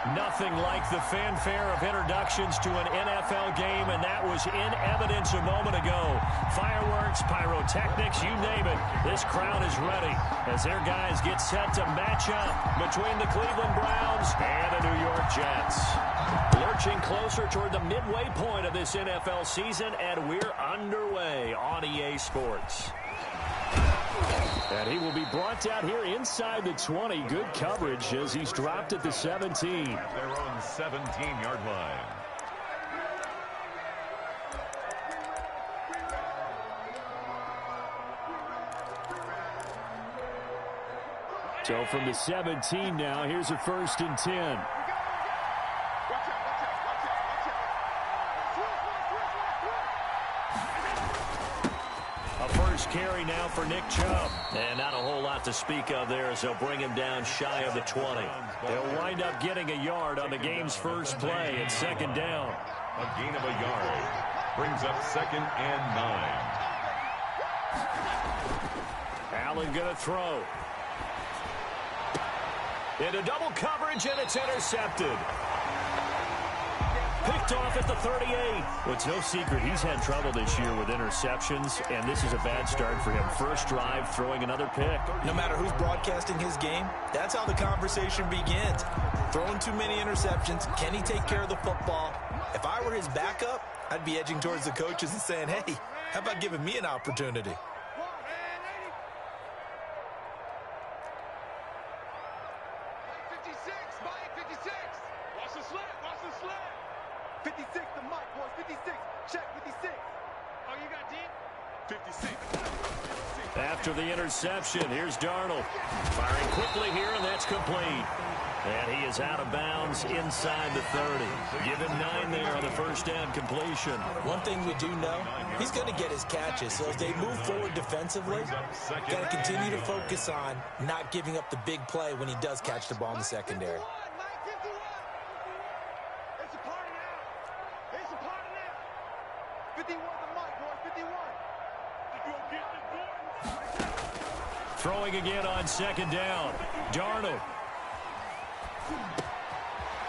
Nothing like the fanfare of introductions to an NFL game, and that was in evidence a moment ago. Fireworks, pyrotechnics, you name it. This crowd is ready as their guys get set to match up between the Cleveland Browns and the New York Jets. Lurching closer toward the midway point of this NFL season, and we're underway on EA Sports. And he will be brought down here inside the 20. Good coverage as he's dropped at the 17. Their own 17-yard line. So from the 17 now, here's a 1st and 10. Carry now for Nick Chubb. And not a whole lot to speak of there as they'll bring him down shy of the 20. They'll wind up getting a yard on the game's first play at 2nd down. A gain of a yard brings up 2nd and 9. Allen going to throw. Into double coverage, and it's intercepted. Picked off at the 38. Well, it's no secret he's had trouble this year with interceptions, and this is a bad start for him. First drive, throwing another pick. No matter who's broadcasting his game, that's how the conversation begins. Throwing too many interceptions. Can he take care of the football? If I were his backup, I'd be edging towards the coaches and saying, hey, how about giving me an opportunity? After the interception, here's Darnold. Firing quickly here, and that's complete. And he is out of bounds inside the 30. Given 9 there on the first down completion. One thing we do know, he's going to get his catches. So as they move forward defensively, got to continue to focus on not giving up the big play when he does catch the ball in the secondary. Throwing again on 2nd down. Darnold.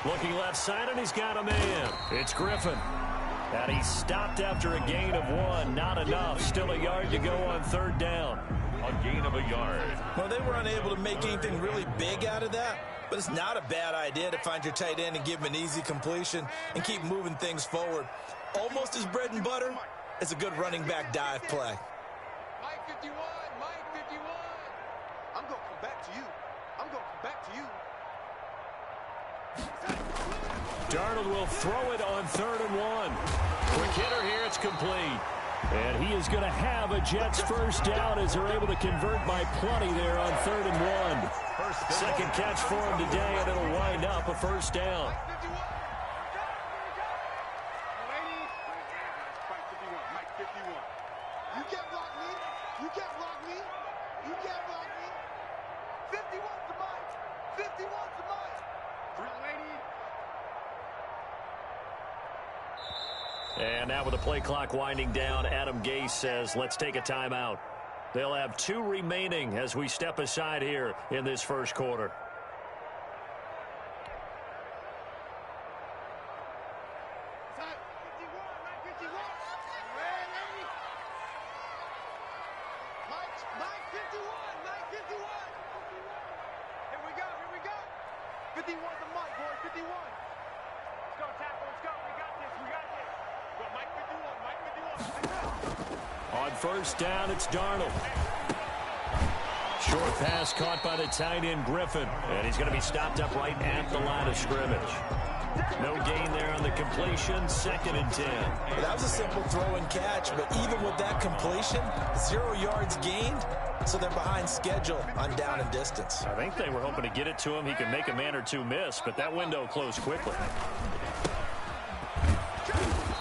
Looking left side, and he's got a man. It's Griffin. And he's stopped after a gain of 1. Not enough. Still a yard to go on 3rd down. A gain of a yard. Well, they were unable to make anything really big out of that, but it's not a bad idea to find your tight end and give him an easy completion and keep moving things forward. Almost his bread and butter is a good running back dive play. Mike 51, Mike 51. I'm going to come back to you. I'm going to come back to you. Darnold will throw it on 3rd and 1. Quick hitter here, it's complete. And he is going to have a Jets first down as they're able to convert by plenty there on 3rd and 1. Second catch for him today, and it'll wind up a first down. You can't block me. You can't block me. You can't block me. 51's the Mike. 51's the Mike. 380. And now with the play clock winding down, Adam Gase says, let's take a timeout. They'll have 2 remaining as we step aside here in this first quarter. First down, it's Darnold. Short pass caught by the tight end Griffin, and he's going to be stopped up right at the line of scrimmage. No gain there on the completion, 2nd and 10. Well, that was a simple throw and catch, but even with that completion, 0 yards gained, so they're behind schedule on down and distance. I think they were hoping to get it to him. He could make a man or 2 miss, but that window closed quickly.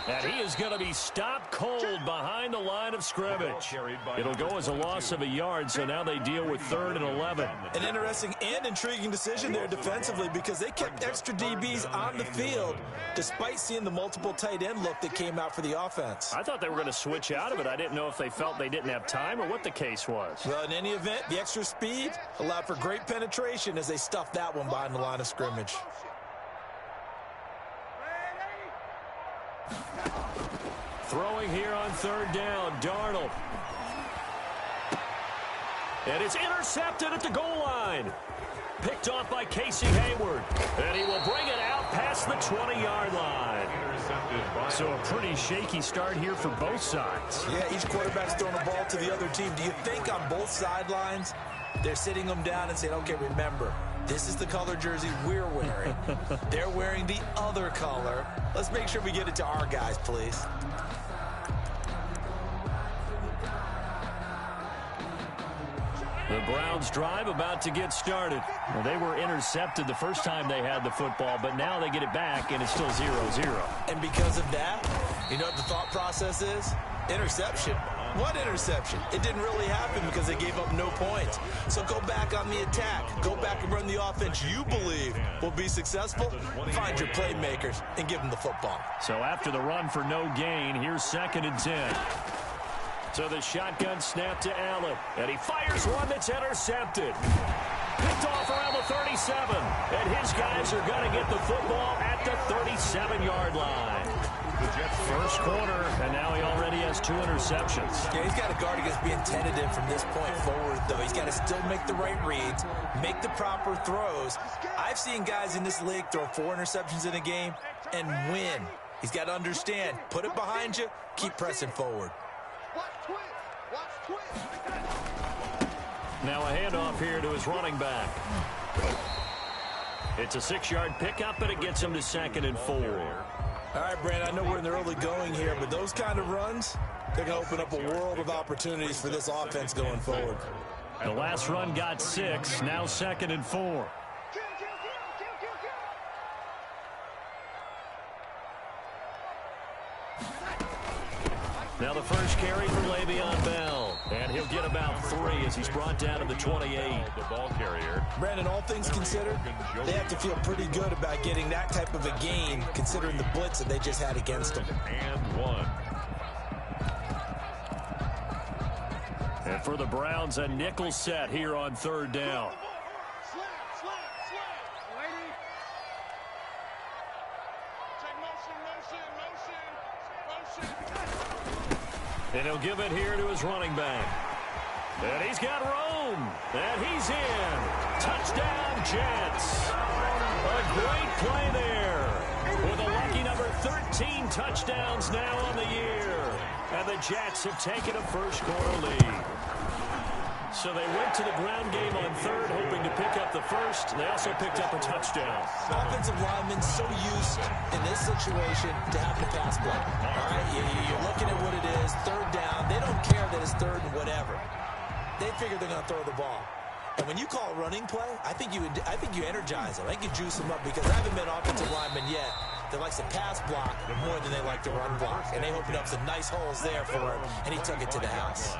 And he is going to be stopped cold behind the line of scrimmage. It'll go as a loss of a yard, so now they deal with 3rd and 11. An interesting and intriguing decision there defensively because they kept extra DBs on the field despite seeing the multiple tight end look that came out for the offense. I thought they were going to switch out of it. I didn't know if they felt they didn't have time or what the case was. Well, in any event, the extra speed allowed for great penetration as they stuffed that one behind the line of scrimmage. Throwing here on third down, Darnold. And it's intercepted at the goal line. Picked off by Casey Hayward. And he will bring it out past the 20-yard line. So a pretty shaky start here for both sides. Yeah, each quarterback's throwing the ball to the other team. Do you think on both sidelines they're sitting them down and saying, okay, remember, this is the color jersey we're wearing. They're wearing the other color. Let's make sure we get it to our guys, please. The Browns drive about to get started. Well, they were intercepted the first time they had the football, but now they get it back, and it's still 0-0. And because of that, you know what the thought process is? Interception. What interception? It didn't really happen because they gave up no points. So go back on the attack. Go back and run the offense you believe will be successful. Find your playmakers and give them the football. So after the run for no gain, here's 2nd and 10. So the shotgun snap to Allen, and he fires one that's intercepted. Picked off around the 37, and his guys are going to get the football at the 37-yard line. First quarter, and now he already has 2 interceptions. Yeah, he's got to guard against being tentative from this point forward, though. He's got to still make the right reads, make the proper throws. I've seen guys in this league throw 4 interceptions in a game and win. He's got to understand, put it behind you, keep pressing forward. Now a handoff here to his running back. It's a 6-yard pickup, but it gets him to 2nd and 4. All right, Brandon, I know we're in the early going here, but those kind of runs, they're going to open up a world of opportunities for this offense going forward. The last run got 6, now 2nd and 4. Now the first carry for Le'Veon Bell. And he'll get about 3 as he's brought down to the 28. The ball carrier. Brandon, all things considered, they have to feel pretty good about getting that type of a gain considering the blitz that they just had against them. And 1. And for the Browns, a nickel set here on third down. And he'll give it here to his running back. And he's got room. And he's in. Touchdown, Jets. A great play there. With a lucky number 13 touchdowns now on the year. And the Jets have taken a first quarter lead. So they went to the ground game on third, hoping to pick up the first. They also picked up a touchdown. Offensive linemen so used in this situation to having to pass block. All right, you're looking at what it is, third down. They don't care that it's third and whatever. They figure they're going to throw the ball. And when you call a running play, I think you energize them. I think you juice them up because I haven't been offensive lineman yet that likes to pass block more than they like to run block. And they opened up some nice holes there for him, and he took it to the house.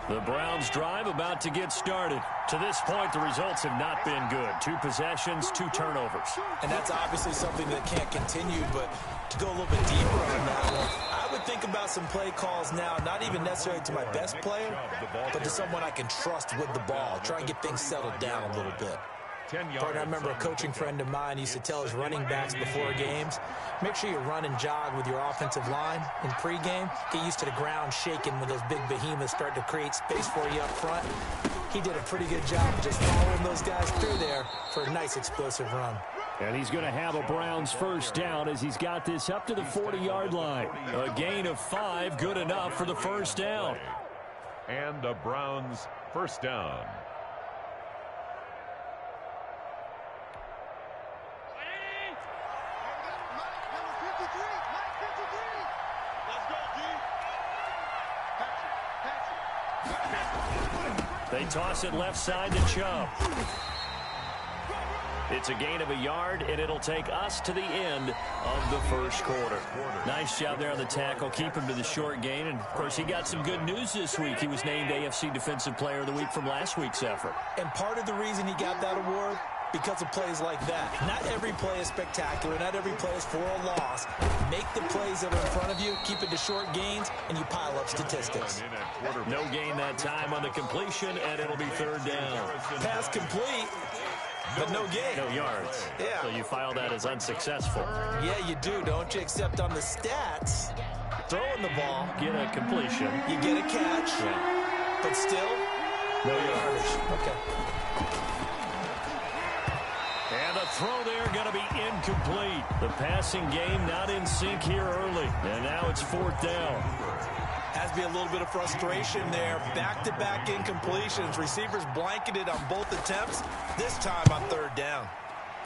The Browns drive about to get started. To this point, the results have not been good. 2 possessions, 2 turnovers. And that's obviously something that can't continue, but to go a little bit deeper on that one, I would think about some play calls now, not even necessarily to my best player, but to someone I can trust with the ball. Try and get things settled down a little bit. Partner, I remember a coaching friend of mine used to tell his running backs before games, make sure you run and jog with your offensive line in pregame. Get used to the ground shaking when those big behemoths start to create space for you up front. He did a pretty good job of just following those guys through there for a nice explosive run. And he's going to have a Browns first down as he's got this up to the 40-yard line. A gain of 5, good enough for the first down. And the Browns first down. They toss it left side to Chubb. It's a gain of a yard, and it'll take us to the end of the first quarter. Nice job there on the tackle. Keep him to the short gain. And, of course, he got some good news this week. He was named AFC Defensive Player of the Week from last week's effort. And part of the reason he got that award because of plays like that. Not every play is spectacular. Not every play is for a loss. Make the plays that are in front of you, keep it to short gains, and you pile up statistics. No gain that time on the completion, and it'll be third down. Pass complete, but no gain. No yards. Yeah. So you file that as unsuccessful. Yeah, you do, don't you? Except on the stats, throwing the ball, Get a completion. you get a catch, Yeah. but still, No yards. okay. And the throw there going to be incomplete. The passing game not in sync here early. And now it's fourth down. Has to be a little bit of frustration there. Back-to-back incompletions. Receivers blanketed on both attempts, this time on third down.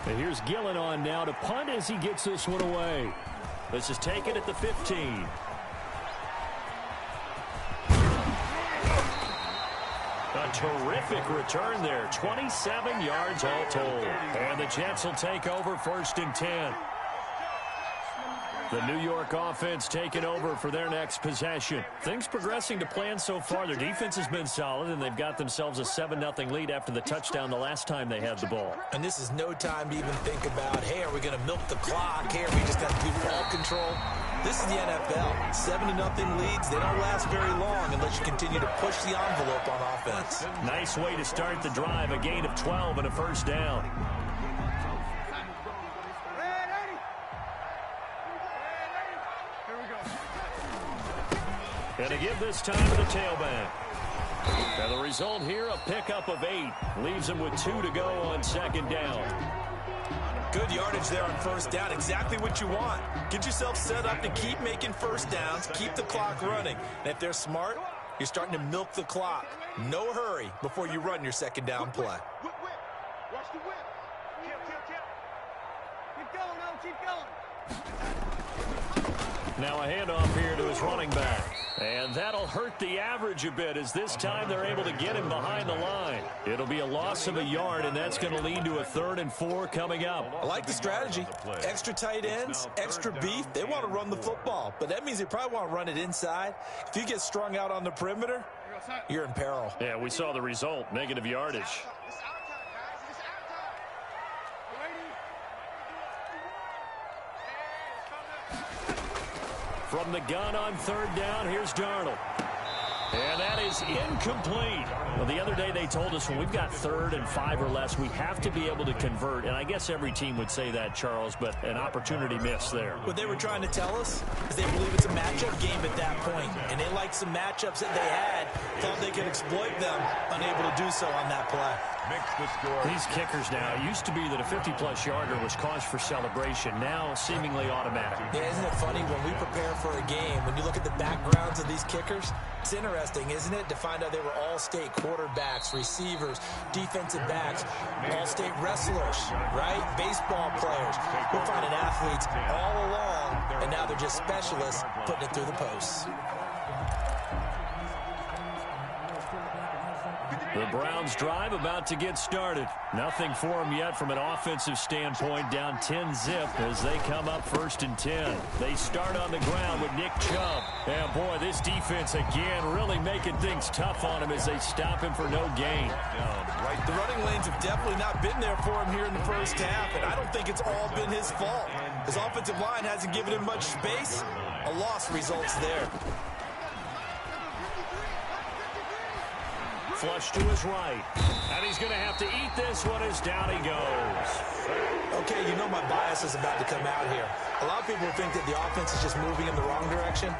And here's Gillen on now to punt as he gets this one away. This is taken at the 15. A terrific return there. 27 yards all told. And the Jets will take over first and 10. The New York offense taking over for their next possession. Things progressing to plan so far. Their defense has been solid, and they've got themselves a 7-0 lead after the touchdown the last time they had the ball. And this is no time to even think about, hey, are we going to milk the clock? Hey, are we just going to do ball control? This is the NFL. 7-0 leads, they don't last very long unless you continue to push the envelope on offense. Nice way to start the drive. A gain of 12 and a first down. And to give this time to the tailback. And the result here, a pickup of 8. Leaves him with 2 to go on second down. Good yardage there on first down. Exactly what you want. Get yourself set up to keep making first downs, keep the clock running. And if they're smart, you're starting to milk the clock. No hurry before you run your second down play. Whip. Watch the whip. Kill. Keep going, O. Keep going. Now a handoff here to his running back. And that'll hurt the average a bit as this time they're able to get him behind the line. It'll be a loss of a yard, and that's going to lead to a 3rd and 4 coming up. I like the strategy. Extra tight ends, extra beef. They want to run the football, but that means they probably want to run it inside. If you get strung out on the perimeter, you're in peril. Yeah, we saw the result, negative yardage. It's our time, guys. It's our time. From the gun on third down, here's Darnold. And that is incomplete. Well, the other day they told us when we've got 3rd and 5 or less, we have to be able to convert. And I guess every team would say that, Charles, but an opportunity missed there. What they were trying to tell us is they believe it's a matchup game at that point, and they liked some matchups that they had, thought they could exploit them, unable to do so on that play. Makes the score. These kickers now, it used to be that a 50-plus yarder was cause for celebration. Now, seemingly automatic. Yeah, isn't it funny when we prepare for a game, when you look at the backgrounds of these kickers, it's interesting, isn't it, to find out they were all-state quarterbacks, receivers, defensive backs, all-state wrestlers, right? Baseball players. We're finding athletes all along, and now they're just specialists putting it through the posts. The Browns drive about to get started. Nothing for them yet from an offensive standpoint, down 10-zip as they come up 1st and 10. They start on the ground with Nick Chubb. And boy, this defense again really making things tough on him as they stop him for no gain. Right, the running lanes have definitely not been there for him here in the first half, and I don't think it's all been his fault. His offensive line hasn't given him much space. A loss results there. Flush to his right. And he's going to have to eat this one as down he goes. Okay, you know my bias is about to come out here. A lot of people think that the offense is just moving in the wrong direction.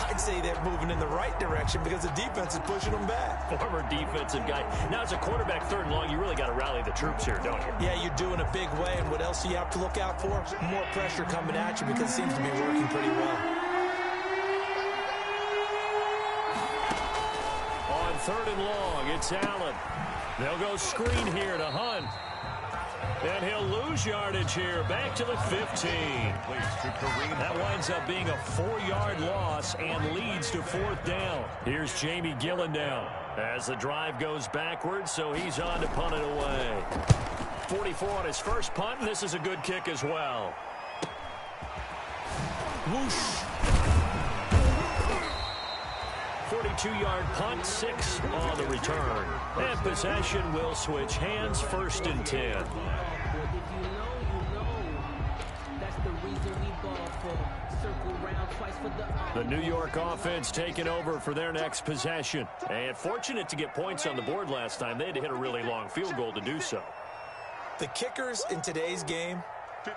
I'd say they're moving in the right direction because the defense is pushing them back. Former defensive guy. Now, as a quarterback 3rd and long, you really got to rally the troops here, don't you? Yeah, you're doing a big way, and what else do you have to look out for? More pressure coming at you because it seems to be working pretty well. On 3rd and long, it's Allen. They'll go screen here to Hunt. And he'll lose yardage here, back to the 15. That winds up being a 4-yard loss and leads to 4th down. Here's Jamie Gillen now as the drive goes backwards, so he's on to punt it away. 44 on his first punt, and this is a good kick as well. Whoosh. 42-yard punt, 6 on the return. And possession will switch hands, 1st and 10. The New York offense taking over for their next possession. And fortunate to get points on the board last time. They had to hit a really long field goal to do so. The kickers in today's game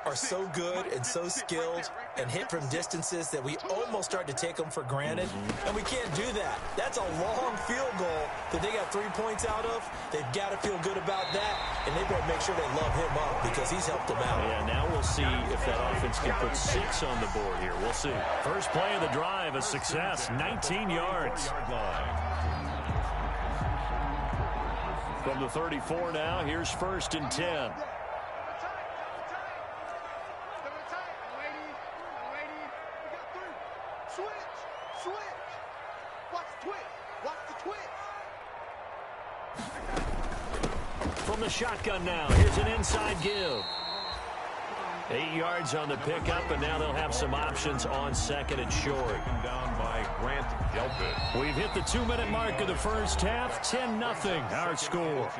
are so good and so skilled and hit from distances that we almost start to take them for granted, and we can't do that. That's a long field goal that they got 3 points out of. They've got to feel good about that, and they better make sure they love him up because he's helped them out. Yeah, now we'll see if that offense can put 6 on the board here. We'll see. First play of the drive, a success, 19 yards. From the 34 now, here's 1st and 10. From the shotgun now, here's an inside give. 8 yards on the pickup, and now they'll have some options on 2nd and short. Down by Grant Delpit. We've hit the 2-minute mark of the first half, 10-0 our score.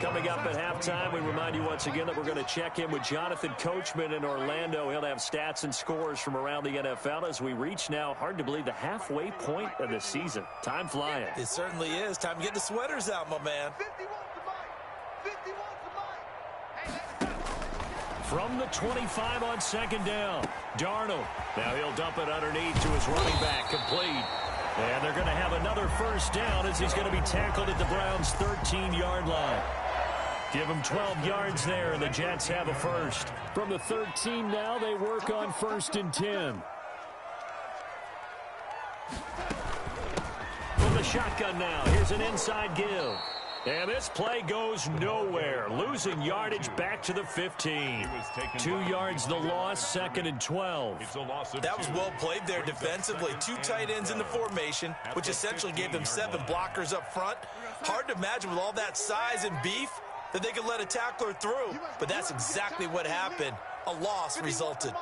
Coming up at halftime, we remind you once again that we're going to check in with Jonathan Coachman in Orlando. He'll have stats and scores from around the NFL as we reach now, hard to believe, the halfway point of the season. Time flying. It certainly is. Time to get the sweaters out, my man. From the 25 on 2nd down, Darnold. Now he'll dump it underneath to his running back, complete. And they're going to have another 1st down as he's going to be tackled at the Browns' 13-yard line. Give him 12 yards there, and the Jets have a 1st. From the 13 now, they work on 1st and 10. From the shotgun now, here's an inside give. And this play goes nowhere. Losing yardage back to the 15. 2 yards the loss, 2nd and 12. That was well played there defensively. 2 tight ends in the formation, which essentially gave them 7 blockers up front. Hard to imagine with all that size and beef that they could let a tackler through. But that's exactly what happened. A loss resulted.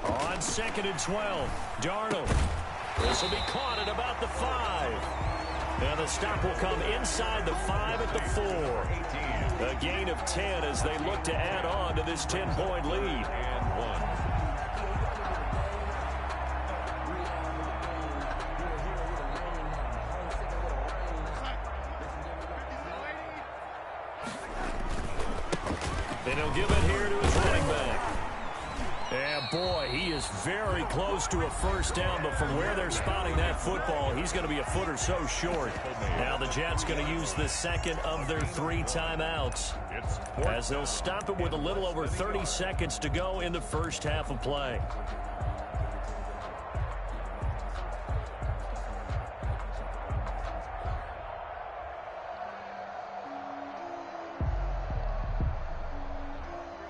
On 2nd and 12, Darnold. This will be caught at about the 5. And the stop will come inside the 5 at the 4. A gain of 10 as they look to add on to this 10-point lead. And 1. And he'll give it here to his running back. And boy, he is very close to a 1st down, but from where they're spotting that football, he's going to be a foot or so short. Now the Jets going to use the 2nd of their 3 timeouts as they'll stop it with a little over 30 seconds to go in the first half of play.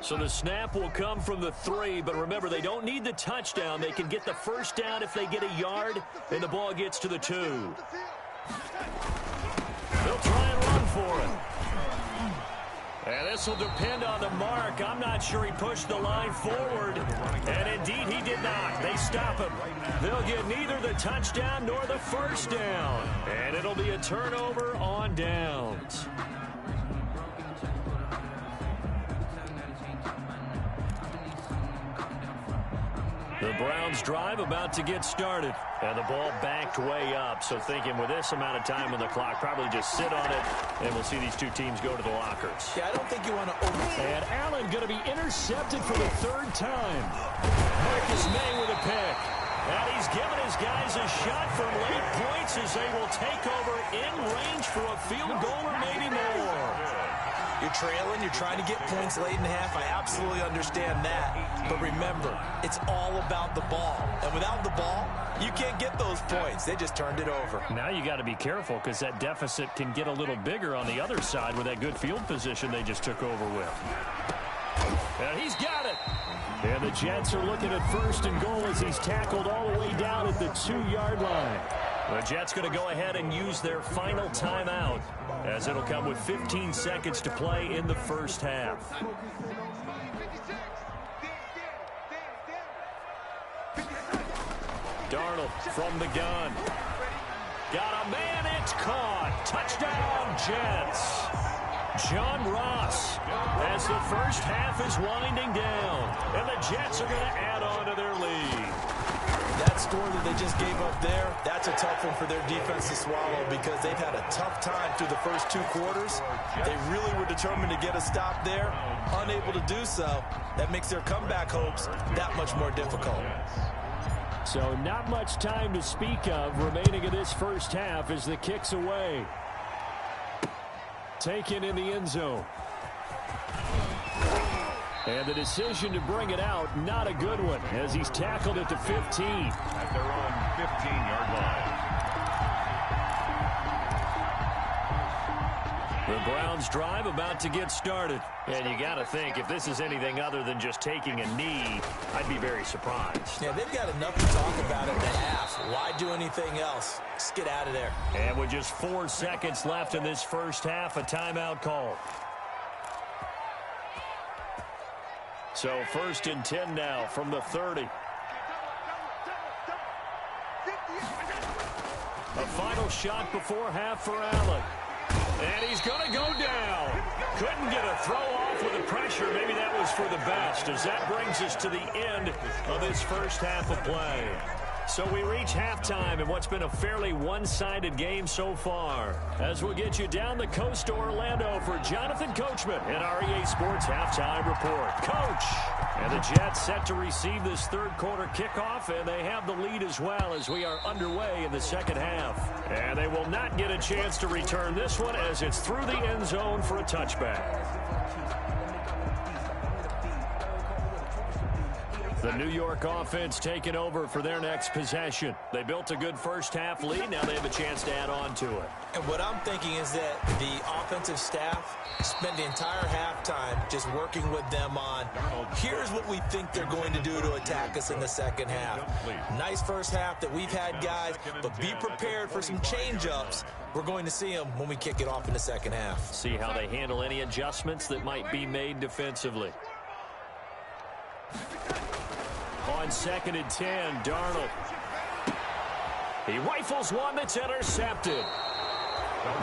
So the snap will come from the 3, but remember, they don't need the touchdown. They can get the 1st down if they get a yard, and the ball gets to the 2. They'll try and run for it. And this will depend on the mark. I'm not sure he pushed the line forward, and indeed he did not. They stop him. They'll get neither the touchdown nor the 1st down, and it'll be a turnover on downs. The Browns drive about to get started. And the ball backed way up. So thinking with this amount of time on the clock, probably just sit on it, and we'll see these 2 teams go to the lockers. Yeah, I don't think you want to And Allen going to be intercepted for the 3rd time. Marcus May with a pick. And he's given his guys a shot for late points as they will take over in range for a field goal or maybe more. You're trailing, you're trying to get points late in half. I absolutely understand that. But remember, it's all about the ball. And without the ball, you can't get those points. They just turned it over. Now you got to be careful because that deficit can get a little bigger on the other side with that good field position they just took over with. And he's got it. And the Jets are looking at 1st and goal as he's tackled all the way down at the 2-yard line. The Jets going to go ahead and use their final timeout as it'll come with 15 seconds to play in the first half. Darnold from the gun. Got a man, it's caught. Touchdown, Jets. John Ross as the first half is winding down. And the Jets are going to add on to their lead. That score that they just gave up there, that's a tough one for their defense to swallow because they've had a tough time through the first 2 quarters. They really were determined to get a stop there, unable to do so. That makes their comeback hopes that much more difficult. So not much time to speak of remaining in this first half as the kick's away. Taken in the end zone. And the decision to bring it out, not a good one, as he's tackled at the 15. At their own 15-yard line. The Browns drive about to get started. And you got to think, if this is anything other than just taking a knee, I'd be very surprised. Yeah, they've got enough to talk about in the half. Why do anything else? Just get out of there. And with just 4 seconds left in this first half, a timeout call. So 1st and 10 now from the 30. A final shot before half for Allen. And he's going to go down. Couldn't get a throw off with the pressure. Maybe that was for the best, as that brings us to the end of this first half of play. So we reach halftime in what's been a fairly one-sided game so far. As we'll get you down the coast to Orlando for Jonathan Coachman in our EA Sports Halftime Report. Coach! And the Jets set to receive this third quarter kickoff, and they have the lead as well as we are underway in the second half. And they will not get a chance to return this one as it's through the end zone for a touchback. The New York offense taking over for their next possession. They built a good first half lead. Now they have a chance to add on to it. And what I'm thinking is that the offensive staff spent the entire halftime just working with them on, here's what we think they're going to do to attack us in the second half. Nice first half that we've had, guys, but be prepared for some change-ups. We're going to see them when we kick it off in the second half. See how they handle any adjustments that might be made defensively. On 2nd and 10, Darnold. He rifles one that's intercepted.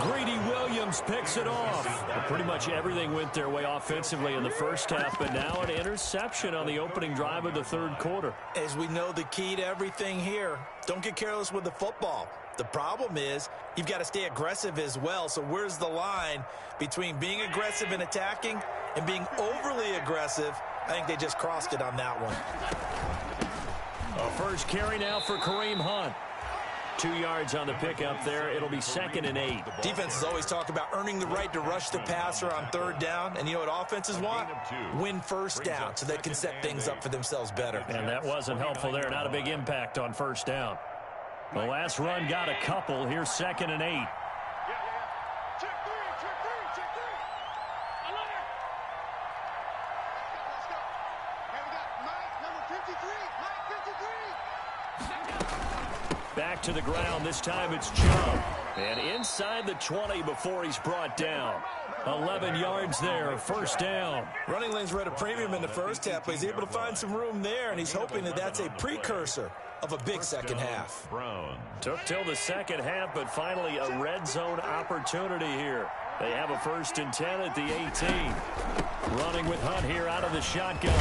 Greedy Williams picks it off. Pretty much everything went their way offensively in the first half, but now an interception on the opening drive of the third quarter. As we know, the key to everything here, don't get careless with the football. The problem is you've got to stay aggressive as well. So where's the line between being aggressive and attacking and being overly aggressive? I think they just crossed it on that one. A first carry now for Kareem Hunt. 2 yards on the pickup there. It'll be 2nd and 8. Defenses always talk about earning the right to rush the passer on third down. And you know what offenses want? Win first down so they can set things up for themselves better. And that wasn't helpful there. Not a big impact on first down. The last run got a couple. Here's 2nd and 8. Back to the ground. This time it's Chubb. And inside the 20 before he's brought down. 11 yards there. First down. Running lanes were at a premium in the first half, but he's able to find some room there, and he's hoping that that's a precursor of a big second half. Took till the second half, but finally a red zone opportunity here. They have a 1st and 10 at the 18. Running with Hunt here out of the shotgun.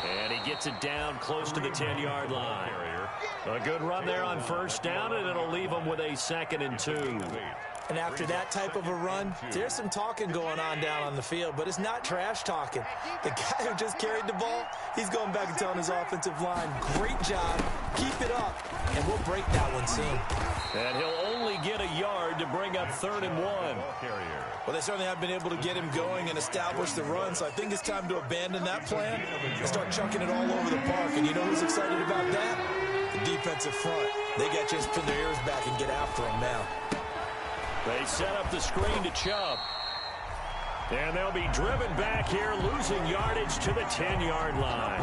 And he gets it down close to the 10-yard line. A good run there on first down, and it'll leave him with a 2nd and 2. And after that type of a run, there's some talking going on down on the field, but it's not trash talking. The guy who just carried the ball, he's going back and telling his offensive line, great job, keep it up, and we'll break that one soon. And he'll only get a yard to bring up 3rd and 1. Well, they certainly have been able to get him going and establish the run, so I think it's time to abandon that plan and start chucking it all over the park. And you know who's excited about that? The defensive front. They got to just pin their ears back and get after him now. They set up the screen to Chubb. And they'll be driven back here, losing yardage to the 10-yard line.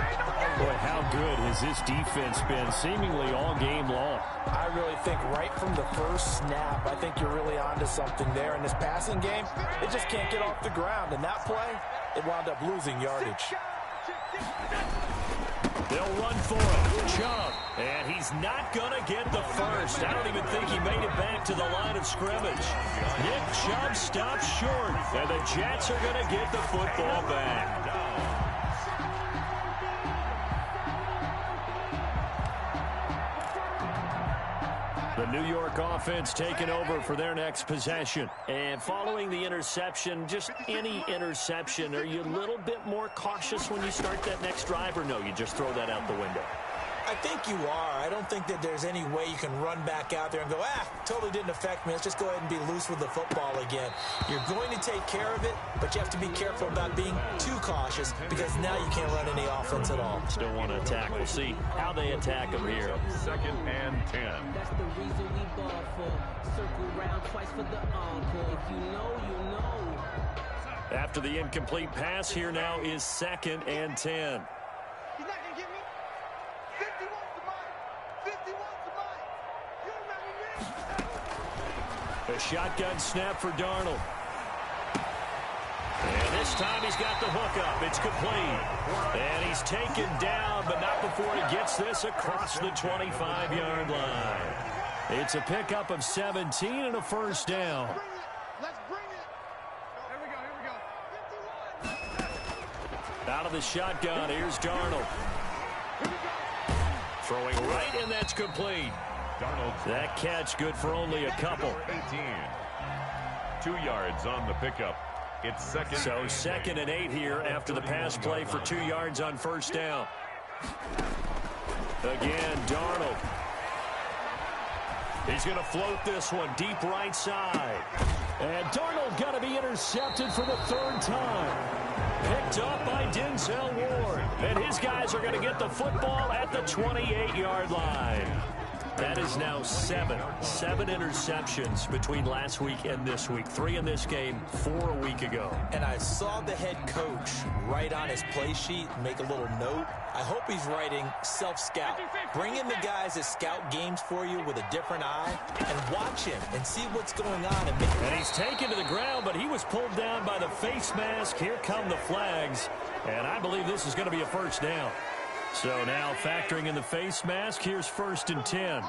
Boy, how good has this defense been seemingly all game long? I really think right from the first snap, I think you're really onto something there. In this passing game, it just can't get off the ground. And that play, it wound up losing yardage. They'll run for it. Chubb. And he's not going to get the first. I don't even think he made it back to the line of scrimmage. Nick Chubb stops short, and the Jets are going to get the football back. The New York offense taking over for their next possession. And following the interception, just any interception, are you a little bit more cautious when you start that next drive, or no, you just throw that out the window? I think you are. I don't think that there's any way you can run back out there and go, totally didn't affect me. Let's just go ahead and be loose with the football again. You're going to take care of it, but you have to be careful about being too cautious because now you can't run any offense at all. Still want to attack. We'll see how they attack them here. 2nd and 10. That's the reason we ball for. Circle round twice for the encore. If you know, you know. After the incomplete pass, here now is 2nd and 10. He's not going to get me. 51's the mine. 51's the mine. You remember me? A shotgun snap for Darnold. And this time he's got the hook up. It's complete. And he's taken down, but not before he gets this across the 25-yard line. It's a pickup of 17 and a first down. Let's bring it. Here we go. 51. Out of the shotgun, here's Darnold. Throwing right, and that's complete. Darnold. That catch good for only a couple. 18. 2 yards on the pickup. It's 2nd. So 2nd and 8 here after the pass play for 2 yards on first down. Again, Darnold. He's going to float this one deep right side. And Darnold got to be intercepted for the 3rd time. Picked up by Denzel Ward. And his guys are going to get the football at the 28-yard line. That is now 7 interceptions between last week and this week. 3 in this game, 4 a week ago. And I saw the head coach write on his play sheet, make a little note. I hope he's writing self-scout. Bring in the guys that scout games for you with a different eye and watch him and see what's going on. And he's taken to the ground, but he was pulled down by the face mask. Here come the flags. And I believe this is going to be a first down. So now factoring in the face mask, here's 1st and 10.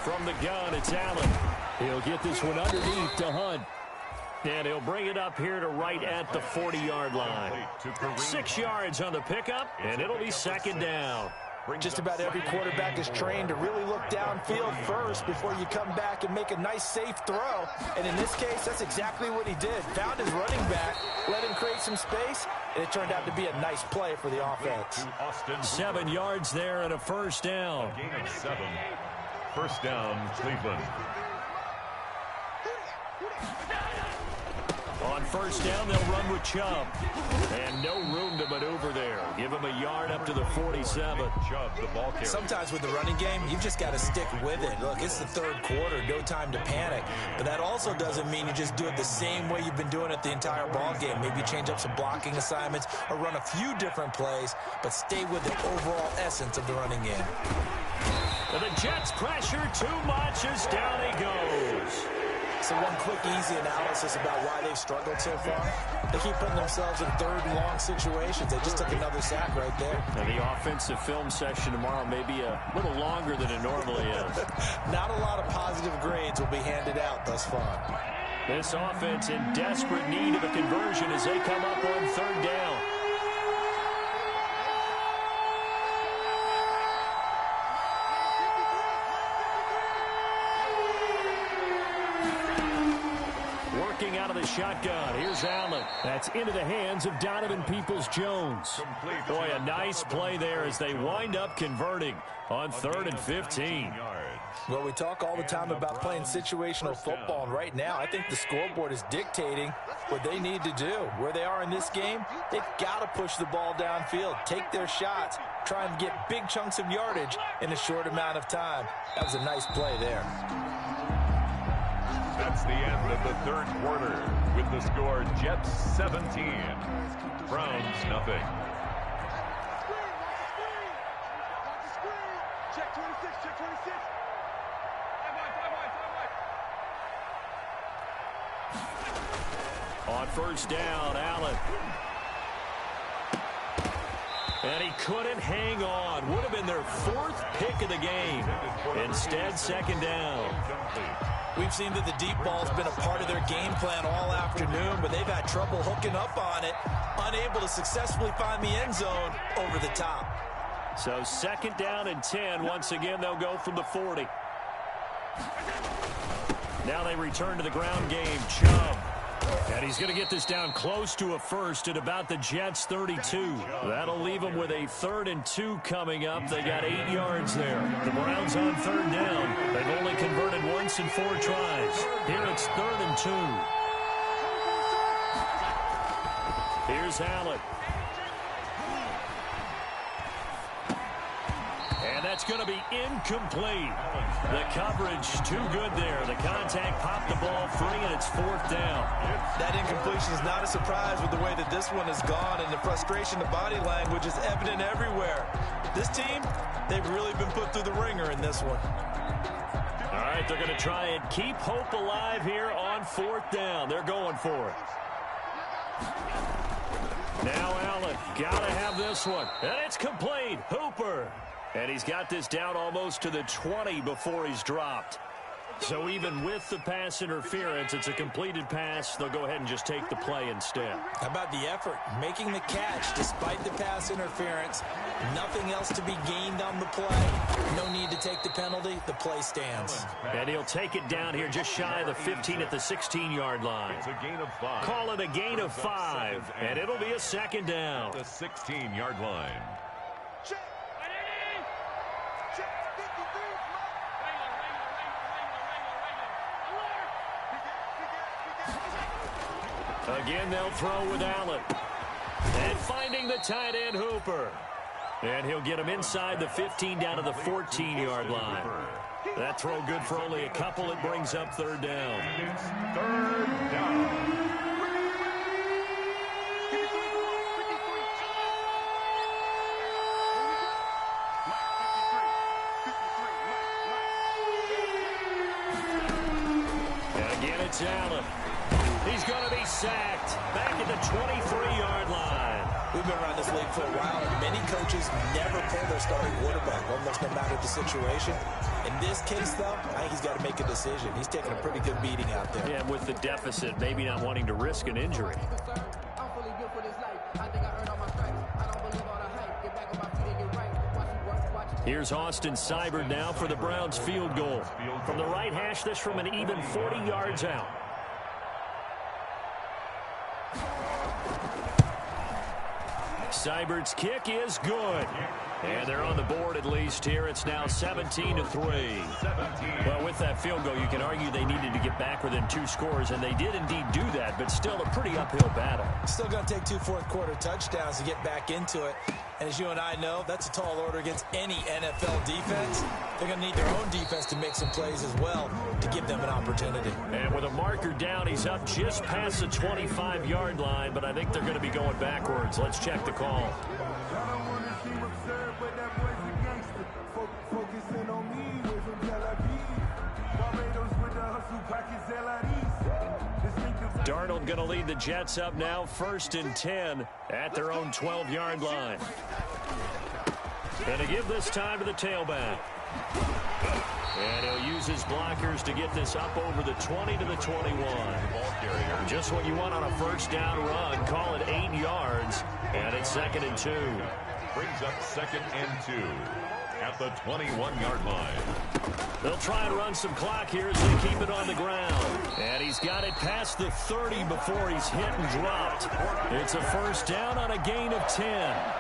From the gun, it's Allen. He'll get this one underneath to Hunt. And he'll bring it up here to right at the 40-yard line. 6 yards on the pickup, and it'll be 2nd down. Just about every quarterback is trained to really look downfield first before you come back and make a nice, safe throw. And in this case, that's exactly what he did. Found his running back, let him create some space, and it turned out to be a nice play for the offense. 7 yards there and a first down. Gain of 7. First down, Cleveland. On first down, they'll run with Chubb. And no room to maneuver there. Give him a yard up to the 47. Chubb, the ball carrier. Sometimes with the running game, you've just got to stick with it. Look, it's the 3rd quarter, no time to panic. But that also doesn't mean you just do it the same way you've been doing it the entire ball game. Maybe change up some blocking assignments or run a few different plays, but stay with the overall essence of the running game. And the Jets pressure too much as down he goes. So one quick, easy analysis about why they've struggled so far. They keep putting themselves in 3rd and long situations. They just took another sack right there. And the offensive film session tomorrow may be a little longer than it normally is. Not a lot of positive grades will be handed out thus far. This offense in desperate need of a conversion as they come up on 3rd down. Out of the shotgun. Here's Allen. That's into the hands of Donovan Peoples-Jones. Boy, a nice play there as they wind up converting on 3rd and 15. Well, we talk all the time about playing situational football, and right now I think the scoreboard is dictating what they need to do. Where they are in this game, they've got to push the ball downfield, take their shots, try and get big chunks of yardage in a short amount of time. That was a nice play there. That's the end of the 3rd quarter with the score Jets 17, Browns nothing. Check 26, check 26. On first down, Allen. And he couldn't hang on. Would have been their 4th pick of the game. Instead, 2nd down. We've seen that the deep ball's been a part of their game plan all afternoon, but they've had trouble hooking up on it, unable to successfully find the end zone over the top. So 2nd down and 10. Once again, they'll go from the 40. Now they return to the ground game. Chubb. And he's going to get this down close to a first at about the Jets' 32. That'll leave them with a 3rd and 2 coming up. They got 8 yards there. The Browns on 3rd down. They've only converted once in 4 tries. Here it's 3rd and 2. Here's Allen. And that's going to be incomplete. The coverage too good there. The contact popped the ball free, and it's 4th down. That incompletion is not a surprise with the way that this one has gone, and the frustration, the body language is evident everywhere. This team, they've really been put through the ringer in this one. All right, they're going to try and keep hope alive here on 4th down. They're going for it. Now Allen, got to have this one. And it's complete. Hooper. And he's got this down almost to the 20 before he's dropped. So even with the pass interference, it's a completed pass. They'll go ahead and just take the play instead. How about the effort? Making the catch despite the pass interference. Nothing else to be gained on the play. No need to take the penalty. The play stands. And he'll take it down here just shy of the 15 at the 16-yard line. It's a gain of 5. Call it a gain of 5, and it'll be a 2nd down. The 16-yard line. Again, they'll throw with Allen. And finding the tight end, Hooper. And he'll get him inside the 15 down to the 14-yard line. That throw good for only a couple. It brings up 3rd down. It's 3rd down. And again, it's Allen. He's going to be sacked back at the 23-yard line. We've been around this league for a while, and many coaches never pull their starting quarterback, almost no matter the situation. In this case, though, I think he's got to make a decision. He's taking a pretty good beating out there. Yeah, with the deficit, maybe not wanting to risk an injury. Here's Austin Seibert now for the Browns field goal. From the right hash, this from an even 40 yards out. Seibert's kick is good. And they're on the board at least here. It's now 17-3. Well, with that field goal, you can argue they needed to get back within 2 scores, and they did indeed do that, but still a pretty uphill battle. Still going to take 2 fourth-quarter touchdowns to get back into it. And as you and I know, that's a tall order against any NFL defense. They're going to need their own defense to make some plays as well to give them an opportunity. And with a marker down, he's up just past the 25-yard line, but I think they're going to be going backwards. Let's check the call. Darnold going to lead the Jets up now, 1st and 10 at their own 12-yard line. And to give this time to the tailback. And he'll use his blockers to get this up over the 20 to the 21. Just what you want on a 1st down run. Call it 8 yards. And it's 2nd and 2. Brings up 2nd and 2 at the 21-yard line. They'll try and run some clock here as they keep it on the ground. And he's got it past the 30 before he's hit and dropped. It's a 1st down on a gain of 10.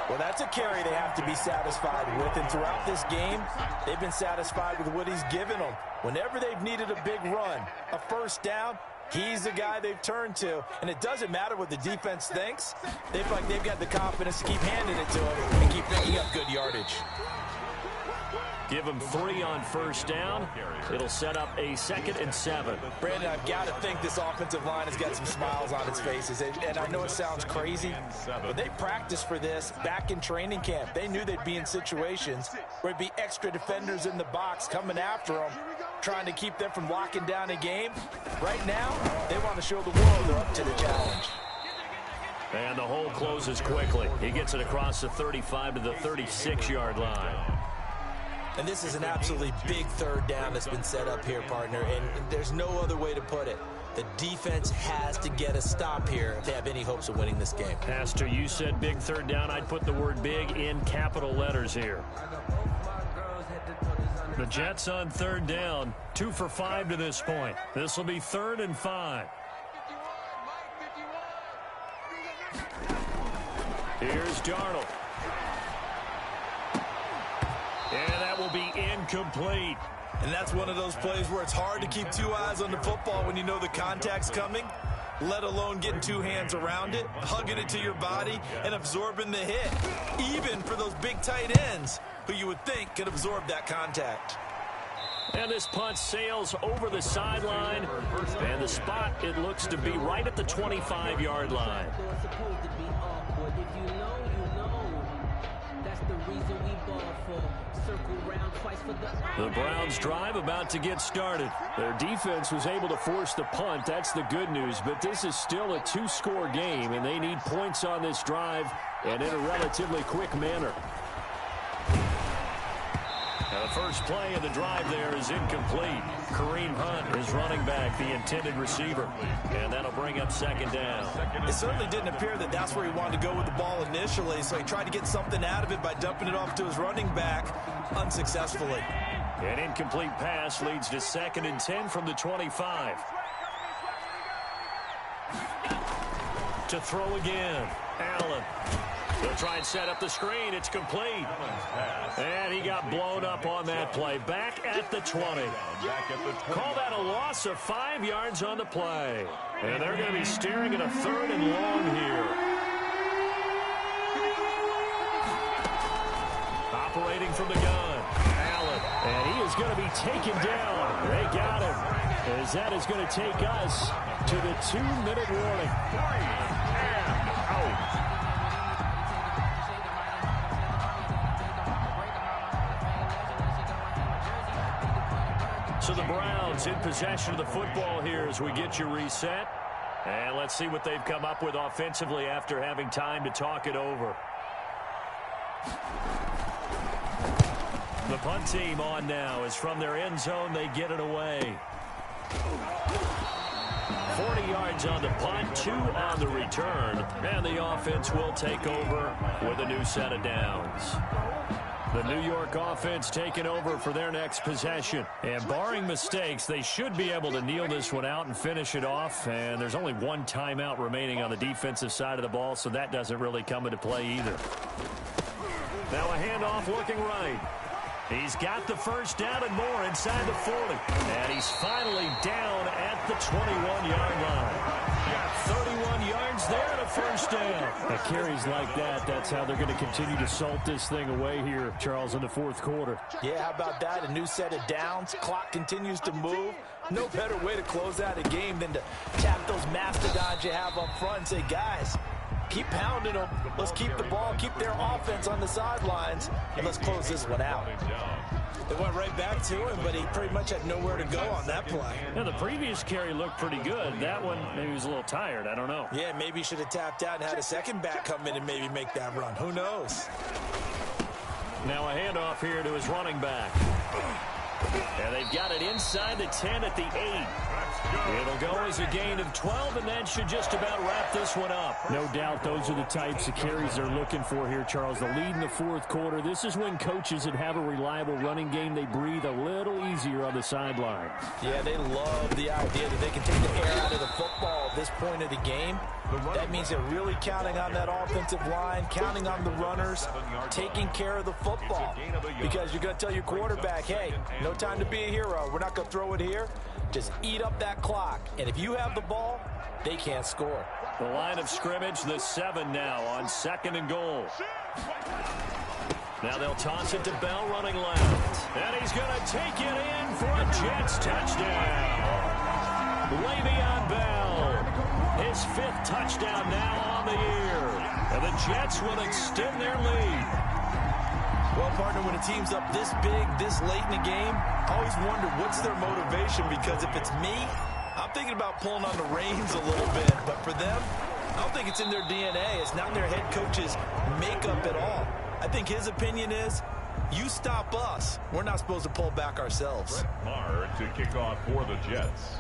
Well, that's a carry they have to be satisfied with. And throughout this game, they've been satisfied with what he's given them. Whenever they've needed a big run, a 1st down, he's the guy they've turned to. And it doesn't matter what the defense thinks. They feel like they've got the confidence to keep handing it to him and keep picking up good yardage. Give him 3 on 1st down. It'll set up a 2nd and 7. Brandon, I've got to think this offensive line has got some smiles on its faces. And I know it sounds crazy, but they practiced for this back in training camp. They knew they'd be in situations where it'd be extra defenders in the box coming after them, trying to keep them from locking down a game. Right now, they want to show the world they're up to the challenge. And the hole closes quickly. He gets it across the 35 to the 36-yard line. And this is an absolutely big third down that's been set up here, partner, and there's no other way to put it. The defense has to get a stop here if they have any hopes of winning this game. Pastor, you said big third down. I'd put the word big in capital letters here. The Jets on third down, 2 for 5 to this point. This will be 3rd and 5. Here's Darnold. And that will be incomplete. And that's one of those plays where it's hard to keep two eyes on the football when you know the contact's coming, let alone getting two hands around it, hugging it to your body, and absorbing the hit, even for those big tight ends who you would think could absorb that contact. And this punt sails over the sideline, and the spot, it looks to be right at the 25-yard line. The Browns drive about to get started. Their defense was able to force the punt. That's the good news, but this is still a 2-score game, and they need points on this drive and in a relatively quick manner. Now the first play of the drive there is incomplete. Kareem Hunt is running back, the intended receiver, and that'll bring up 2nd down. It certainly didn't appear that that's where he wanted to go with the ball initially, so he tried to get something out of it by dumping it off to his running back unsuccessfully. An incomplete pass leads to 2nd and 10 from the 25. To throw again, Allen. They'll try and set up the screen. It's complete. And he got blown up on that play. Back at the 20. Call that a loss of 5 yards on the play. And they're going to be staring at a 3rd and long here. Operating from the gun, Allen. And he is going to be taken down. They got him. As that is going to take us to the 2-minute warning. 3 and out. So the Browns in possession of the football here as we get you reset. And let's see what they've come up with offensively after having time to talk it over. The punt team on now is from their end zone. They get it away. 40 yards on the punt, 2 on the return. And the offense will take over with a new set of downs. The New York offense taking over for their next possession. And barring mistakes, they should be able to kneel this one out and finish it off. And there's only 1 timeout remaining on the defensive side of the ball, so that doesn't really come into play either. Now a handoff looking right. He's got the first down and more inside the 40. And he's finally down at the 21-yard line. Got 31 yards there and a first down. At carries like that, that's how they're going to continue to salt this thing away here, Charles, in the 4th quarter. Yeah, how about that? A new set of downs. Clock continues to move. No better way to close out a game than to tap those mastodons you have up front and say, guys, keep pounding them. Let's keep the ball, keep their offense on the sidelines, and let's close this one out. They went right back to him, but he pretty much had nowhere to go on that play. Yeah, the previous carry looked pretty good. That one, maybe he was a little tired. I don't know. Yeah, maybe he should have tapped out and had a second back come in and maybe make that run. Who knows? Now a handoff here to his running back. And they've got it inside the 10 at the 8. It'll go as a gain of 12, and that should just about wrap this one up. No doubt those are the types of carries they're looking for here, Charles. The lead in the 4th quarter. This is when coaches that have a reliable running game, they breathe a little easier on the sideline. Yeah, they love the idea that they can take the air out of the football at this point of the game. That means they're really counting on that offensive line, counting on the runners, taking care of the football. Because you're going to tell your quarterback, hey, no time to be a hero. We're not going to throw it here. Just eat up that clock. And if you have the ball, they can't score. The line of scrimmage, the 7 now on 2nd and goal. Now they'll toss it to Bell running left. And he's going to take it in for a Jets touchdown. Le'Veon Bell, his 5th touchdown now on the year. And the Jets will extend their lead. Well, partner, when a team's up this big, this late in the game, I always wonder what's their motivation, because if it's me, I'm thinking about pulling on the reins a little bit. But for them, I don't think it's in their DNA. It's not their head coach's makeup at all. I think his opinion is, you stop us. We're not supposed to pull back ourselves. Maher to kick off for the Jets.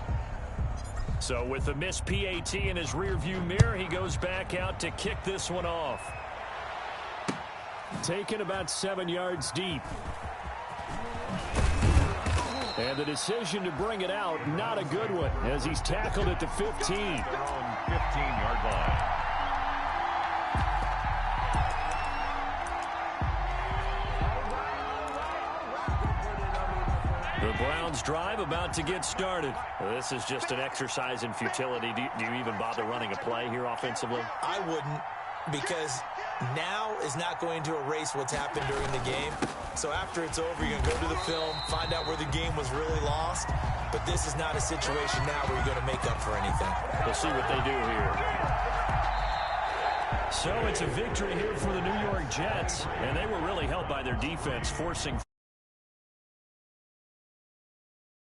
So with the missed PAT in his rearview mirror, he goes back out to kick this one off. Taken about 7 yards deep. And the decision to bring it out, not a good one, as he's tackled at the 15. Their own 15-yard line. The Browns drive about to get started. This is just an exercise in futility. Do you even bother running a play here offensively? I wouldn't, because now is not going to erase what's happened during the game. So after it's over, you're going to go to the film, find out where the game was really lost. But this is not a situation now where you're going to make up for anything. We'll see what they do here. So it's a victory here for the New York Jets, and they were really helped by their defense, forcing